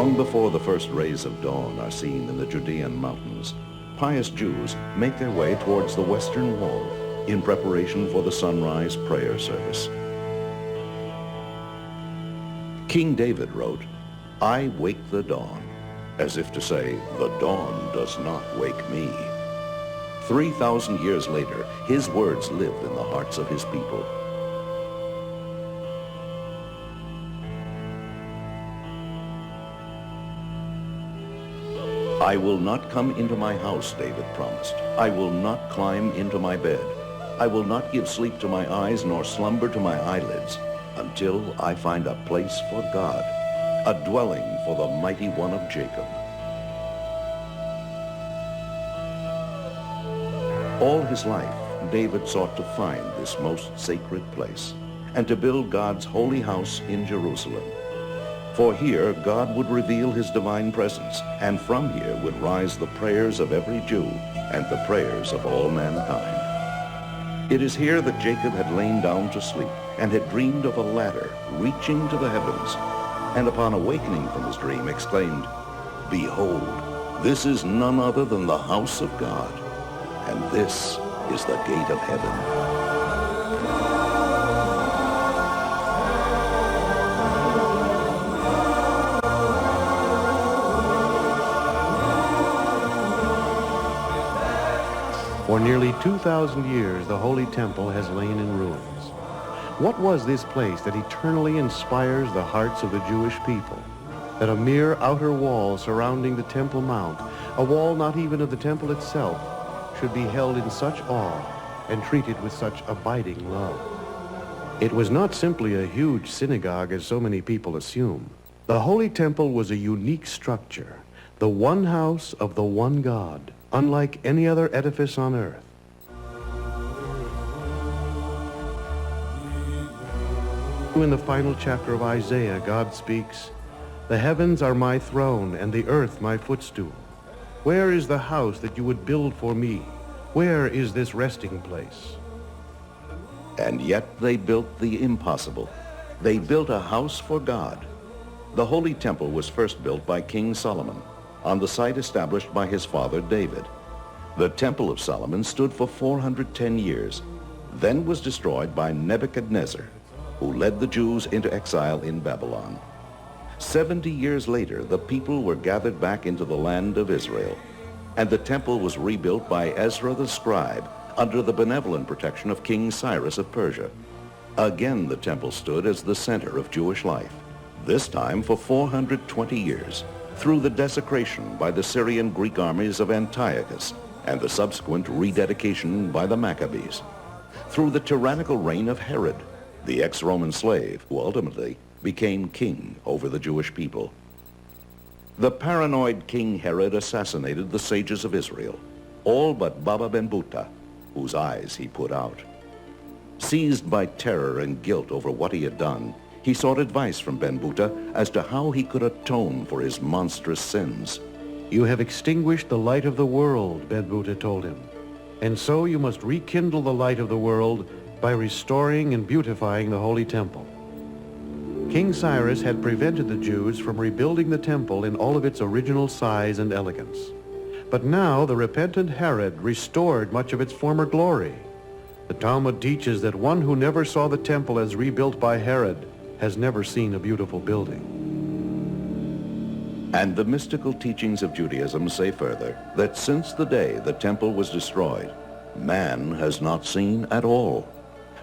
Long before the first rays of dawn are seen in the Judean mountains, pious Jews make their way towards the Western Wall in preparation for the sunrise prayer service. King David wrote, "I wake the dawn," as if to say, the dawn does not wake me. 3,000 years later, his words live in the hearts of his people. "I will not come into my house," David promised. "I will not climb into my bed. I will not give sleep to my eyes nor slumber to my eyelids until I find a place for God, a dwelling for the mighty one of Jacob." All his life, David sought to find this most sacred place and to build God's holy house in Jerusalem. For here, God would reveal his divine presence, and from here would rise the prayers of every Jew and the prayers of all mankind. It is here that Jacob had lain down to sleep and had dreamed of a ladder reaching to the heavens, and upon awakening from his dream exclaimed, "Behold, this is none other than the house of God, and this is the gate of heaven." For nearly 2,000 years, the Holy Temple has lain in ruins. What was this place that eternally inspires the hearts of the Jewish people? That a mere outer wall surrounding the Temple Mount, a wall not even of the temple itself, should be held in such awe and treated with such abiding love. It was not simply a huge synagogue as so many people assume. The Holy Temple was a unique structure, the one house of the one God, unlike any other edifice on earth. In the final chapter of Isaiah, God speaks, "The heavens are my throne and the earth my footstool. Where is the house that you would build for me? Where is this resting place?" And yet they built the impossible. They built a house for God. The Holy Temple was first built by King Solomon on the site established by his father David. The Temple of Solomon stood for 410 years, then was destroyed by Nebuchadnezzar, who led the Jews into exile in Babylon. 70 years later, the people were gathered back into the land of Israel, and the temple was rebuilt by Ezra the scribe under the benevolent protection of King Cyrus of Persia. Again, the temple stood as the center of Jewish life, this time for 420 years, through the desecration by the Syrian Greek armies of Antiochus and the subsequent rededication by the Maccabees, through the tyrannical reign of Herod, the ex-Roman slave who ultimately became king over the Jewish people. The paranoid King Herod assassinated the sages of Israel, all but Baba Ben-Buta, whose eyes he put out. Seized by terror and guilt over what he had done, he sought advice from Ben-Buta as to how he could atone for his monstrous sins. "You have extinguished the light of the world," Ben-Buta told him, "and so you must rekindle the light of the world by restoring and beautifying the Holy Temple." King Cyrus had prevented the Jews from rebuilding the temple in all of its original size and elegance. But now the repentant Herod restored much of its former glory. The Talmud teaches that one who never saw the temple as rebuilt by Herod has never seen a beautiful building. And the mystical teachings of Judaism say further that since the day the temple was destroyed, man has not seen at all.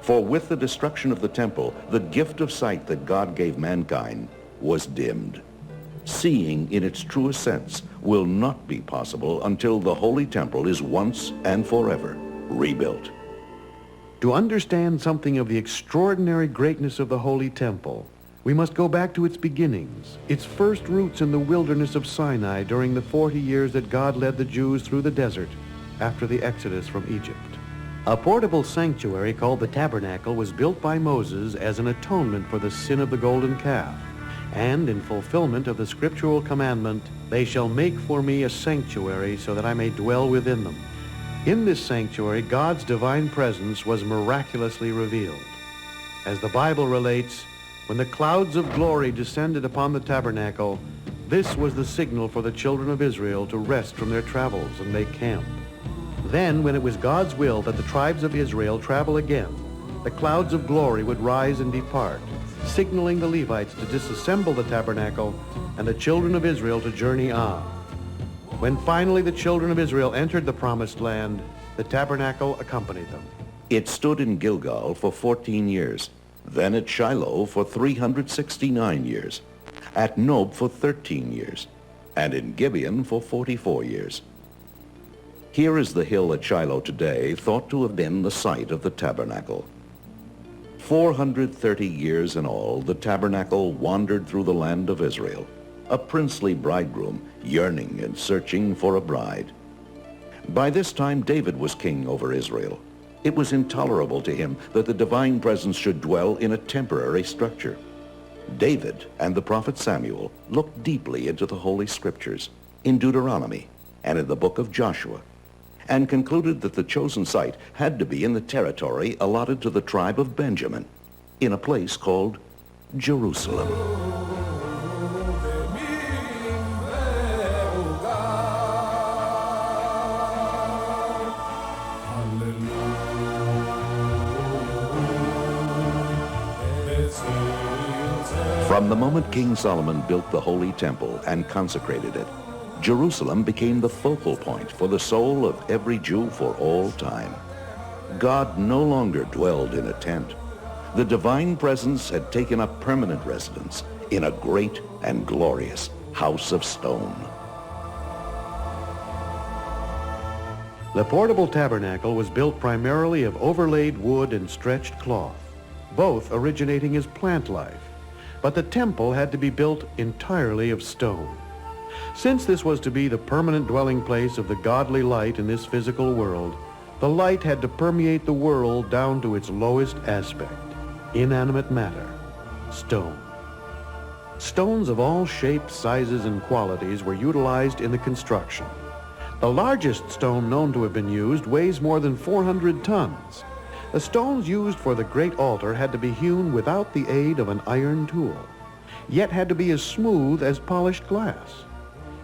For with the destruction of the temple, the gift of sight that God gave mankind was dimmed. Seeing in its truest sense will not be possible until the Holy Temple is once and forever rebuilt. To understand something of the extraordinary greatness of the Holy Temple, we must go back to its beginnings, its first roots in the wilderness of Sinai during the 40 years that God led the Jews through the desert after the Exodus from Egypt. A portable sanctuary called the Tabernacle was built by Moses as an atonement for the sin of the golden calf, and in fulfillment of the scriptural commandment, "They shall make for me a sanctuary so that I may dwell within them." In this sanctuary, God's divine presence was miraculously revealed. As the Bible relates, when the clouds of glory descended upon the tabernacle, This was the signal for the children of Israel to rest from their travels and make camp. Then, when it was God's will that the tribes of Israel travel again, the clouds of glory would rise and depart, signaling the Levites to disassemble the tabernacle and the children of Israel to journey on. When finally the children of Israel entered the promised land, the tabernacle accompanied them. It stood in Gilgal for 14 years, then at Shiloh for 369 years, at Nob for 13 years, and in Gibeon for 44 years. Here is the hill at Shiloh today, thought to have been the site of the tabernacle. 430 years in all, the tabernacle wandered through the land of Israel, a princely bridegroom yearning and searching for a bride. By this time, David was king over Israel. It was intolerable to him that the divine presence should dwell in a temporary structure. David and the prophet Samuel looked deeply into the Holy Scriptures, in Deuteronomy and in the book of Joshua, and concluded that the chosen site had to be in the territory allotted to the tribe of Benjamin, in a place called Jerusalem. From the moment King Solomon built the Holy Temple and consecrated it, Jerusalem became the focal point for the soul of every Jew for all time. God no longer dwelled in a tent. The divine presence had taken up permanent residence in a great and glorious house of stone. The portable tabernacle was built primarily of overlaid wood and stretched cloth, both originating as plant life. But the temple had to be built entirely of stone. Since this was to be the permanent dwelling place of the godly light in this physical world, the light had to permeate the world down to its lowest aspect, inanimate matter, stone. Stones of all shapes, sizes, and qualities were utilized in the construction. The largest stone known to have been used weighs more than 400 tons. The stones used for the great altar had to be hewn without the aid of an iron tool, yet had to be as smooth as polished glass.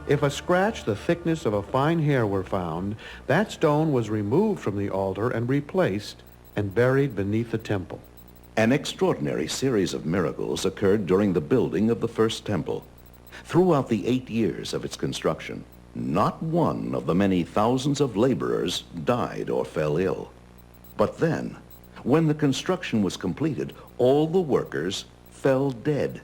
If a scratch the thickness of a fine hair were found, that stone was removed from the altar and replaced and buried beneath the temple. An extraordinary series of miracles occurred during the building of the first temple. Throughout the 8 years of its construction, not one of the many thousands of laborers died or fell ill. But then, when the construction was completed, all the workers fell dead.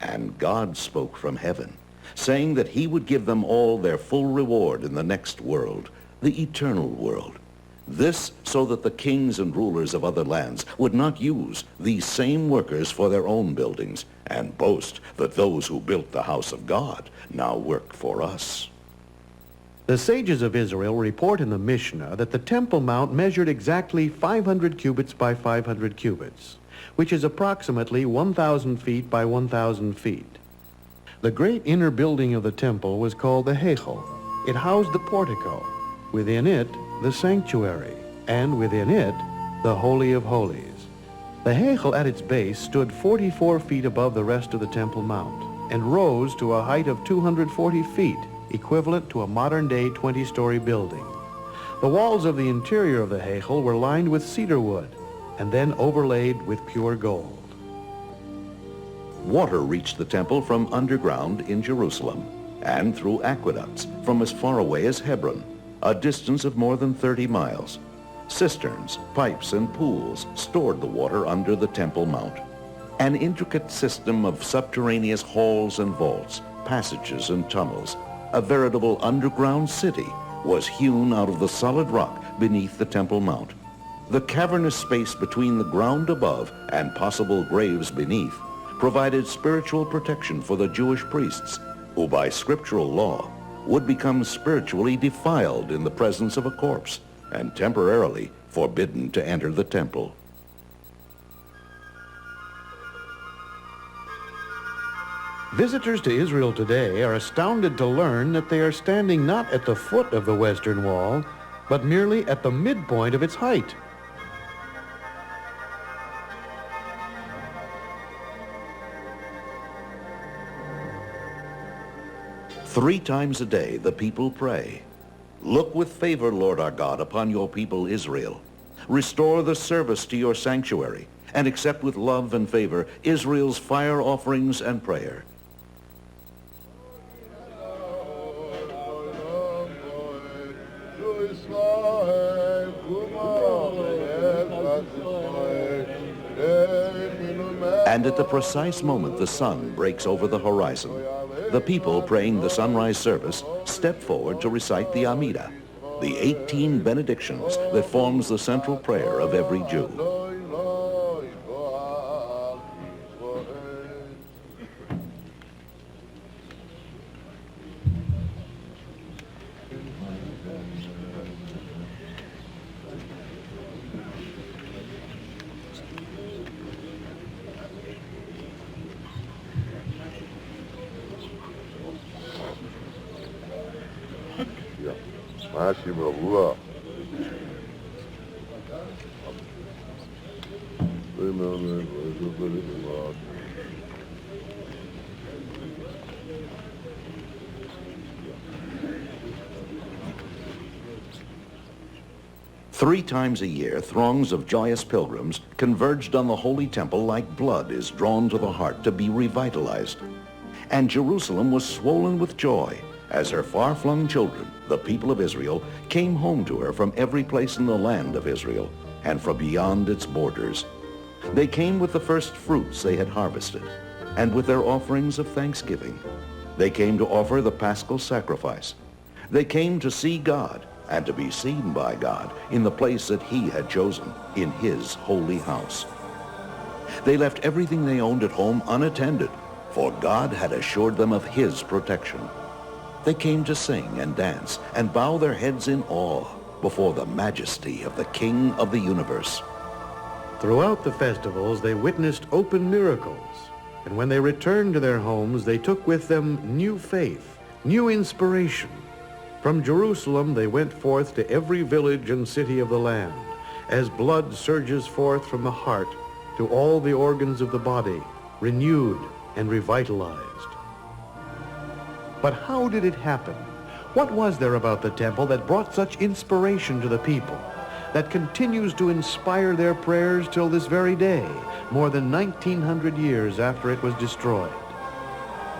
And God spoke from heaven, saying that he would give them all their full reward in the next world, the eternal world. This so that the kings and rulers of other lands would not use these same workers for their own buildings and boast that those who built the house of God now work for us. The sages of Israel report in the Mishnah that the Temple Mount measured exactly 500 cubits by 500 cubits, which is approximately 1,000 feet by 1,000 feet. The great inner building of the temple was called the Heichal. It housed the portico, within it the sanctuary, and within it the Holy of Holies. The Heichal at its base stood 44 feet above the rest of the Temple Mount and rose to a height of 240 feet, equivalent to a modern-day 20-story building. The walls of the interior of the Heichal were lined with cedar wood and then overlaid with pure gold. Water reached the temple from underground in Jerusalem and through aqueducts from as far away as Hebron, a distance of more than 30 miles. Cisterns, pipes, and pools stored the water under the Temple Mount. An intricate system of subterraneous halls and vaults, passages and tunnels, a veritable underground city, was hewn out of the solid rock beneath the Temple Mount. The cavernous space between the ground above and possible graves beneath provided spiritual protection for the Jewish priests, who by scriptural law would become spiritually defiled in the presence of a corpse and temporarily forbidden to enter the temple. Visitors to Israel today are astounded to learn that they are standing not at the foot of the Western Wall, but merely at the midpoint of its height. 3 times a day the people pray. Look with favor, Lord our God, upon your people Israel. Restore the service to your sanctuary, and accept with love and favor Israel's fire offerings and prayer. And at the precise moment the sun breaks over the horizon, the people praying the sunrise service step forward to recite the Amida, the 18 benedictions that forms the central prayer of every Jew. Three times a year, throngs of joyous pilgrims converged on the Holy Temple like blood is drawn to the heart to be revitalized. And Jerusalem was swollen with joy as her far-flung children, the people of Israel, came home to her from every place in the land of Israel and from beyond its borders. They came with the first fruits they had harvested and with their offerings of thanksgiving. They came to offer the paschal sacrifice. They came to see God and to be seen by God in the place that he had chosen, in his holy house. They left everything they owned at home unattended, for God had assured them of his protection. They came to sing and dance and bow their heads in awe before the majesty of the King of the universe. Throughout the festivals, they witnessed open miracles, and when they returned to their homes, they took with them new faith, new inspiration. From Jerusalem, they went forth to every village and city of the land, as blood surges forth from the heart to all the organs of the body, renewed and revitalized. But how did it happen? What was there about the temple that brought such inspiration to the people, that continues to inspire their prayers till this very day, more than 1900 years after it was destroyed?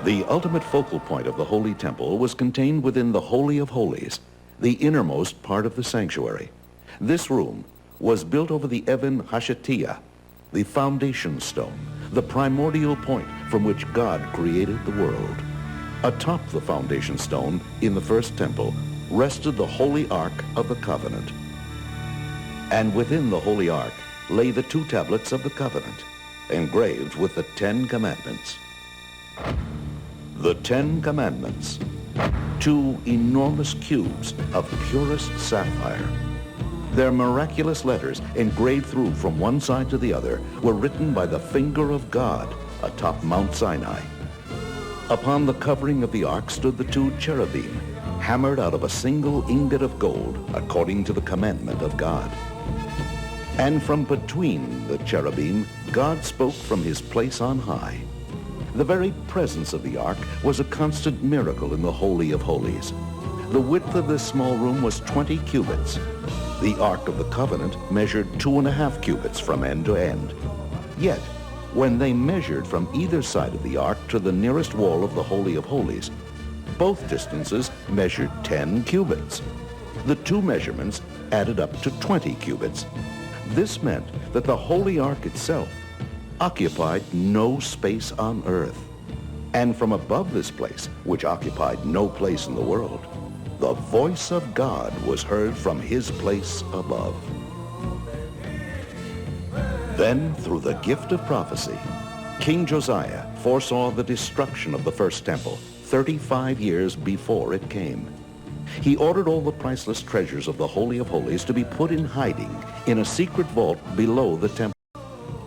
The ultimate focal point of the Holy Temple was contained within the Holy of Holies, the innermost part of the sanctuary. This room was built over the Even Hashatiyah, the foundation stone, the primordial point from which God created the world. Atop the foundation stone in the first temple rested the Holy Ark of the Covenant. And within the Holy Ark lay the 2 tablets of the Covenant, engraved with the 10 Commandments. The 10 Commandments, 2 enormous cubes of purest sapphire. Their miraculous letters, engraved through from one side to the other, were written by the finger of God atop Mount Sinai. Upon the covering of the ark stood the 2 cherubim, hammered out of a single ingot of gold, according to the commandment of God. And from between the cherubim, God spoke from his place on high. The very presence of the ark was a constant miracle in the Holy of Holies. The width of this small room was 20 cubits. The Ark of the Covenant measured 2.5 cubits from end to end. Yet, when they measured from either side of the ark to the nearest wall of the Holy of Holies, both distances measured 10 cubits. The 2 measurements added up to 20 cubits. This meant that the Holy Ark itself occupied no space on earth. And from above this place, which occupied no place in the world, the voice of God was heard from his place above. Then, through the gift of prophecy, King Josiah foresaw the destruction of the first temple 35 years before it came. He ordered all the priceless treasures of the Holy of Holies to be put in hiding in a secret vault below the temple.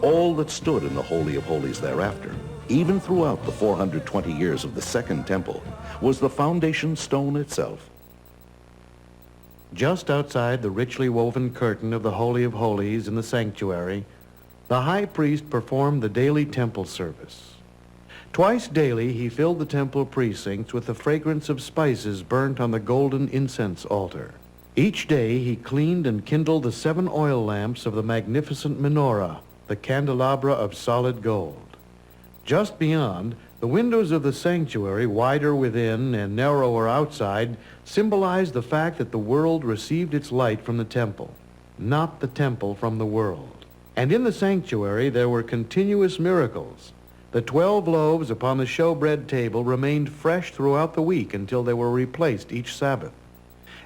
All that stood in the Holy of Holies thereafter, even throughout the 420 years of the Second Temple, was the foundation stone itself. Just outside the richly woven curtain of the Holy of Holies in the sanctuary, the high priest performed the daily temple service. Twice daily he filled the temple precincts with the fragrance of spices burnt on the golden incense altar. Each day he cleaned and kindled the 7 oil lamps of the magnificent menorah, the candelabra of solid gold. Just beyond, the windows of the sanctuary, wider within and narrower outside, symbolized the fact that the world received its light from the temple, not the temple from the world. And in the sanctuary there were continuous miracles. The 12 loaves upon the showbread table remained fresh throughout the week until they were replaced each Sabbath.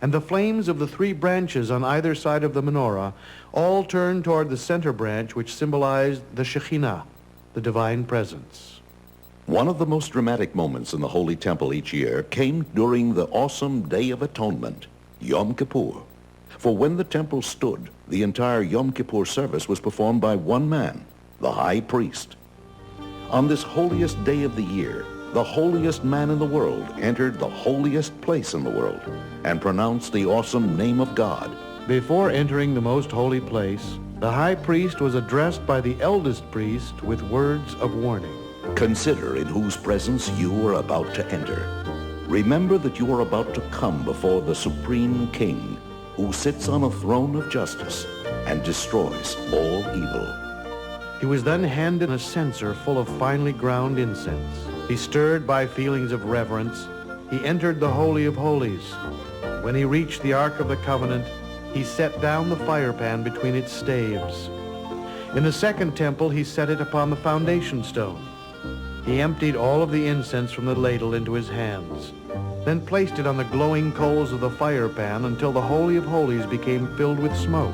And the flames of the 3 branches on either side of the menorah all turned toward the center branch, which symbolized the Shekhinah, the divine presence. One of the most dramatic moments in the Holy Temple each year came during the awesome Day of Atonement, Yom Kippur. For when the temple stood, the entire Yom Kippur service was performed by one man, the high priest. On this holiest day of the year, the holiest man in the world entered the holiest place in the world and pronounced the awesome name of God. Before entering the most holy place, the high priest was addressed by the eldest priest with words of warning. Consider in whose presence you are about to enter. Remember that you are about to come before the Supreme King, who sits on a throne of justice and destroys all evil. He was then handed a censer full of finely ground incense. Bestirred by feelings of reverence, he entered the Holy of Holies. When he reached the Ark of the Covenant, he set down the fire pan between its staves. In the second temple, he set it upon the foundation stone. He emptied all of the incense from the ladle into his hands, then placed it on the glowing coals of the fire pan until the Holy of Holies became filled with smoke.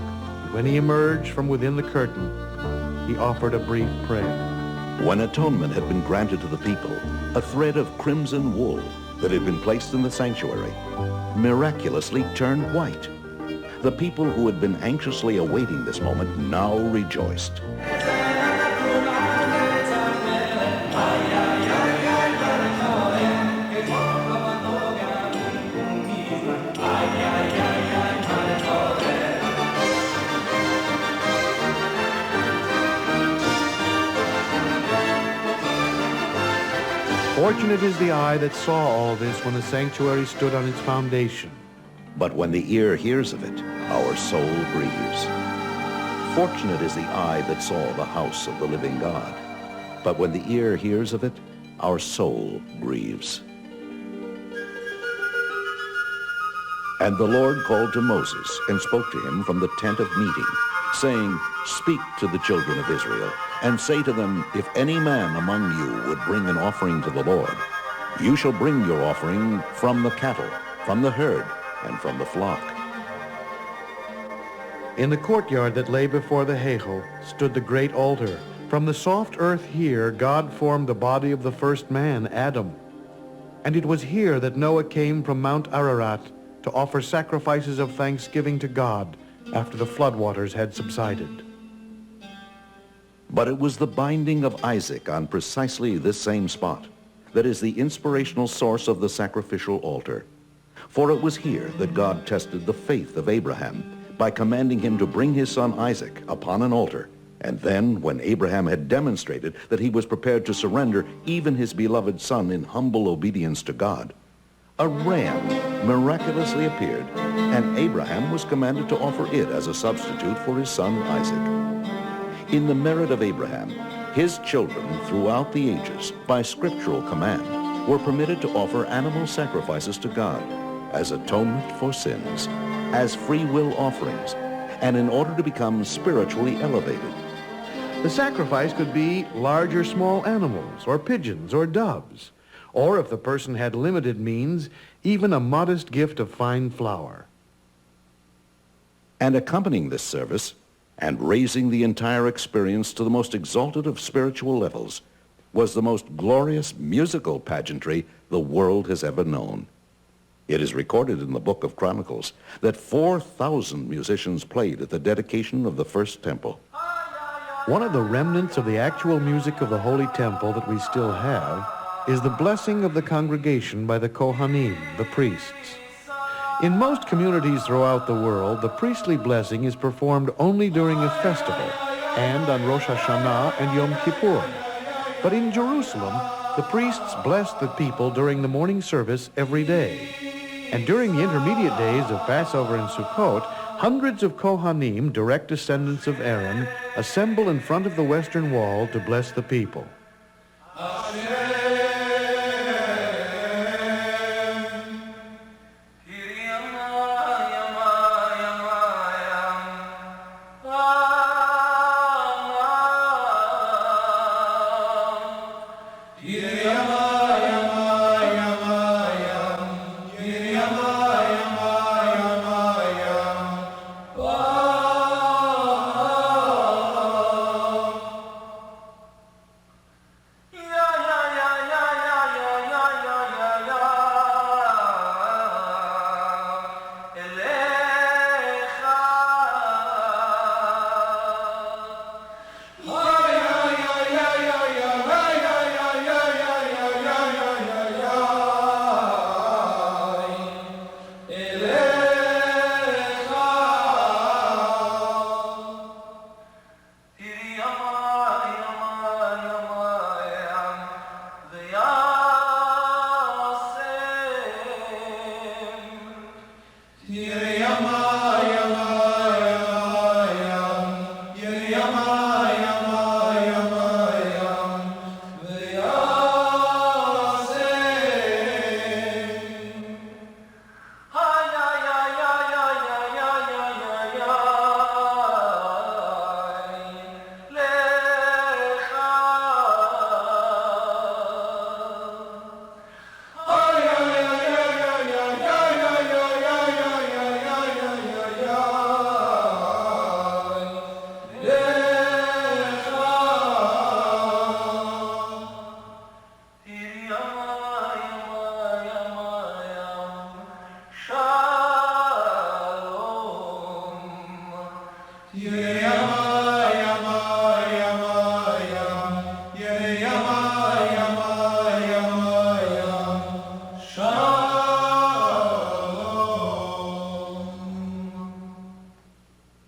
When he emerged from within the curtain, he offered a brief prayer. When atonement had been granted to the people, a thread of crimson wool that had been placed in the sanctuary miraculously turned white. The people who had been anxiously awaiting this moment now rejoiced. Fortunate is the eye that saw all this when the sanctuary stood on its foundation. But when the ear hears of it, our soul grieves. Fortunate is the eye that saw the house of the living God. But when the ear hears of it, our soul grieves. And the Lord called to Moses and spoke to him from the tent of meeting, saying, Speak to the children of Israel, and say to them, If any man among you would bring an offering to the Lord, you shall bring your offering from the cattle, from the herd, and from the flock. In the courtyard that lay before the Heichal stood the great altar. From the soft earth here, God formed the body of the first man, Adam. And it was here that Noah came from Mount Ararat to offer sacrifices of thanksgiving to God after the floodwaters had subsided. But it was the binding of Isaac on precisely this same spot that is the inspirational source of the sacrificial altar. For it was here that God tested the faith of Abraham by commanding him to bring his son Isaac upon an altar. And then, when Abraham had demonstrated that he was prepared to surrender even his beloved son in humble obedience to God, a ram miraculously appeared, and Abraham was commanded to offer it as a substitute for his son Isaac. In the merit of Abraham, his children throughout the ages, by scriptural command, were permitted to offer animal sacrifices to God as atonement for sins, as free will offerings, and in order to become spiritually elevated. The sacrifice could be large or small animals, or pigeons, or doves, or if the person had limited means, even a modest gift of fine flour. And accompanying this service, and raising the entire experience to the most exalted of spiritual levels, was the most glorious musical pageantry the world has ever known. It is recorded in the Book of Chronicles that 4,000 musicians played at the dedication of the first temple. One of the remnants of the actual music of the Holy Temple that we still have is the blessing of the congregation by the Kohanim, the priests. In most communities throughout the world, the priestly blessing is performed only during a festival and on Rosh Hashanah and Yom Kippur. But in Jerusalem, The priests blessed the people during the morning service every day. And during the intermediate days of Passover and Sukkot, hundreds of Kohanim, direct descendants of Aaron, assemble in front of the western wall to bless the people.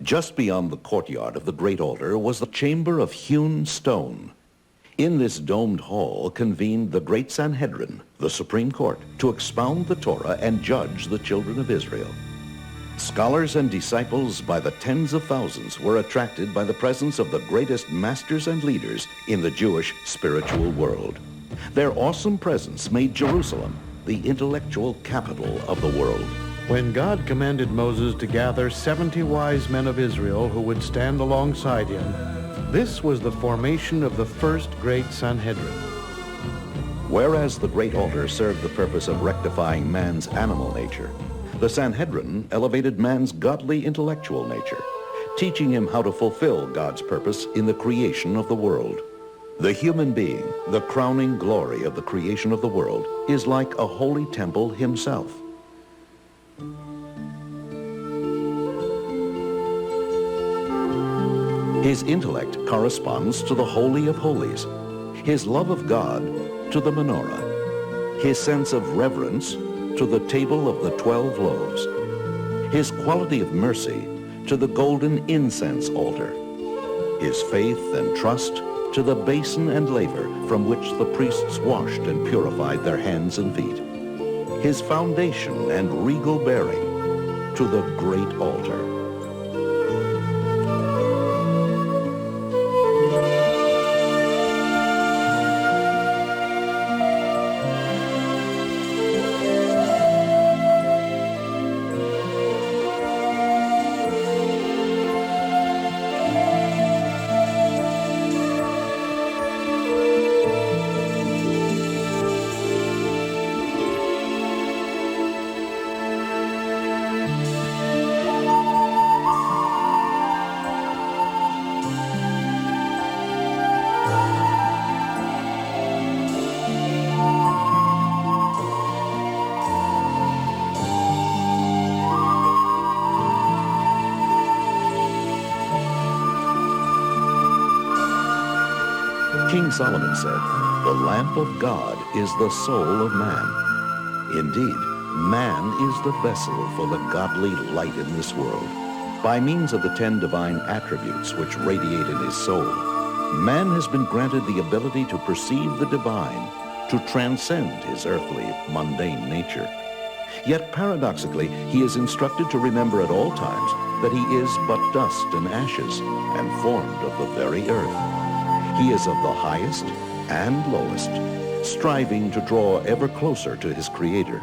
Just beyond the courtyard of the great altar was the chamber of hewn stone. In this domed hall convened the great Sanhedrin, the Supreme Court, to expound the Torah and judge the children of Israel. Scholars and disciples by the tens of thousands were attracted by the presence of the greatest masters and leaders in the Jewish spiritual world. Their awesome presence made Jerusalem the intellectual capital of the world. When God commanded Moses to gather 70 wise men of Israel who would stand alongside him, this was the formation of the first great Sanhedrin. Whereas the great altar served the purpose of rectifying man's animal nature, the Sanhedrin elevated man's godly intellectual nature, teaching him how to fulfill God's purpose in the creation of the world. The human being, the crowning glory of the creation of the world, is like a holy temple himself. His intellect corresponds to the Holy of Holies, his love of God to the menorah, his sense of reverence to the table of the 12 loaves, his quality of mercy to the golden incense altar, his faith and trust to the basin and laver from which the priests washed and purified their hands and feet, his foundation and regal bearing to the great altar. King Solomon said, "The lamp of God is the soul of man." Indeed, man is the vessel for the godly light in this world. By means of the 10 divine attributes which radiate in his soul, man has been granted the ability to perceive the divine to transcend his earthly, mundane nature. Yet paradoxically, he is instructed to remember at all times that he is but dust and ashes and formed of the very earth. He is of the highest and lowest, striving to draw ever closer to his Creator,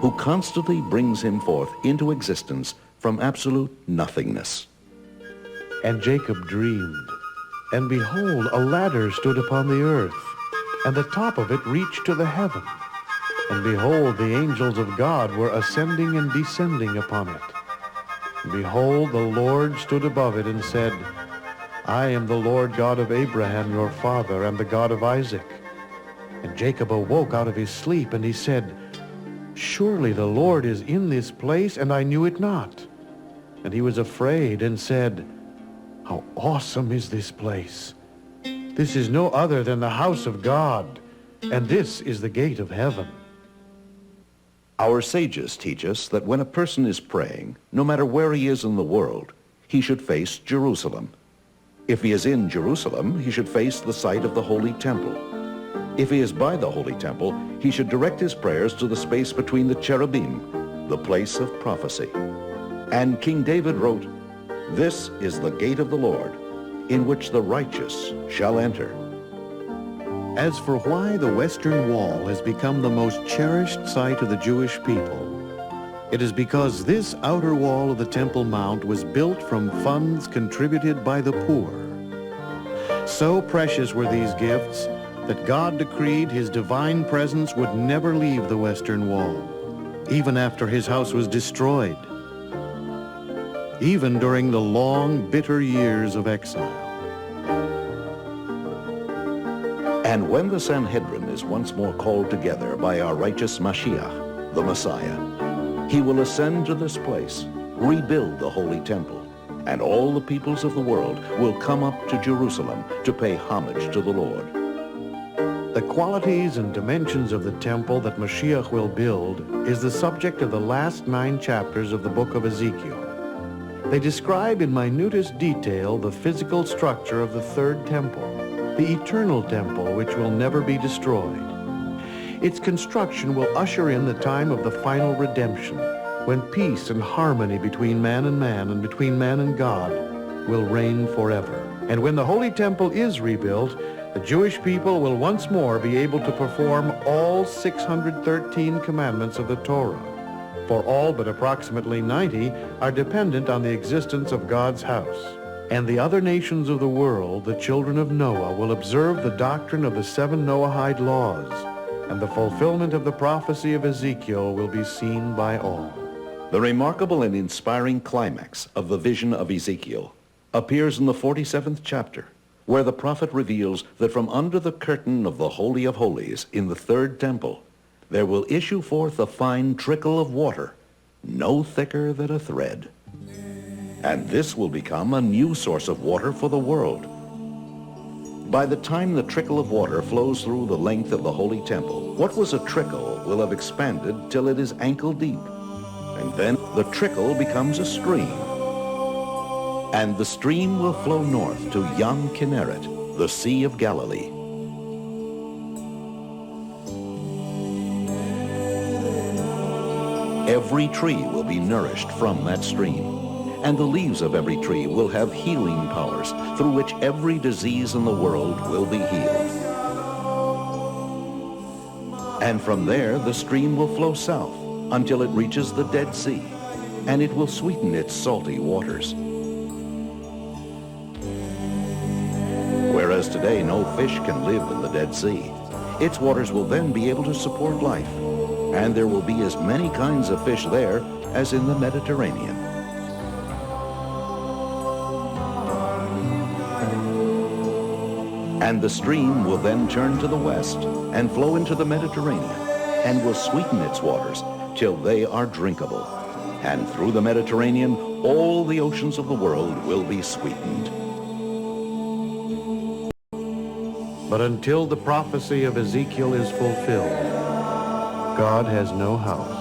who constantly brings him forth into existence from absolute nothingness. And Jacob dreamed, and behold, a ladder stood upon the earth, and the top of it reached to the heaven. And behold, the angels of God were ascending and descending upon it. And behold, the Lord stood above it and said, I am the Lord God of Abraham your father, and the God of Isaac. And Jacob awoke out of his sleep, and he said, Surely the Lord is in this place, and I knew it not. And he was afraid and said, How awesome is this place! This is no other than the house of God, and this is the gate of heaven. Our sages teach us that when a person is praying, no matter where he is in the world, he should face Jerusalem. If he is in Jerusalem, he should face the site of the Holy Temple. If he is by the Holy Temple, he should direct his prayers to the space between the cherubim, the place of prophecy. And King David wrote, This is the gate of the Lord, in which the righteous shall enter. As for why the Western Wall has become the most cherished site of the Jewish people, it is because this outer wall of the Temple Mount was built from funds contributed by the poor. So precious were these gifts that God decreed his divine presence would never leave the Western Wall, even after his house was destroyed, even during the long, bitter years of exile. And when the Sanhedrin is once more called together by our righteous Mashiach, the Messiah, he will ascend to this place, rebuild the Holy Temple, and all the peoples of the world will come up to Jerusalem to pay homage to the Lord. The qualities and dimensions of the temple that Mashiach will build is the subject of the last 9 chapters of the book of Ezekiel. They describe in minutest detail the physical structure of the third temple, the eternal temple which will never be destroyed. Its construction will usher in the time of the final redemption, when peace and harmony between man and between man and God will reign forever. And when the Holy Temple is rebuilt, the Jewish people will once more be able to perform all 613 commandments of the Torah, for all but approximately 90 are dependent on the existence of God's house. And the other nations of the world, the children of Noah, will observe the doctrine of the 7 Noahide laws, and the fulfillment of the prophecy of Ezekiel will be seen by all. The remarkable and inspiring climax of the vision of Ezekiel appears in the 47th chapter, where the prophet reveals that from under the curtain of the Holy of Holies in the third temple, there will issue forth a fine trickle of water, no thicker than a thread. And this will become a new source of water for the world. By the time the trickle of water flows through the length of the Holy Temple, what was a trickle will have expanded till it is ankle deep. And then the trickle becomes a stream. And the stream will flow north to Yam Kinneret, the Sea of Galilee. Every tree will be nourished from that stream, and the leaves of every tree will have healing powers through which every disease in the world will be healed. And from there, the stream will flow south until it reaches the Dead Sea, and it will sweeten its salty waters. Whereas today no fish can live in the Dead Sea, its waters will then be able to support life, and there will be as many kinds of fish there as in the Mediterranean. And the stream will then turn to the west and flow into the Mediterranean, and will sweeten its waters till they are drinkable. And through the Mediterranean, all the oceans of the world will be sweetened. But until the prophecy of Ezekiel is fulfilled, God has no house.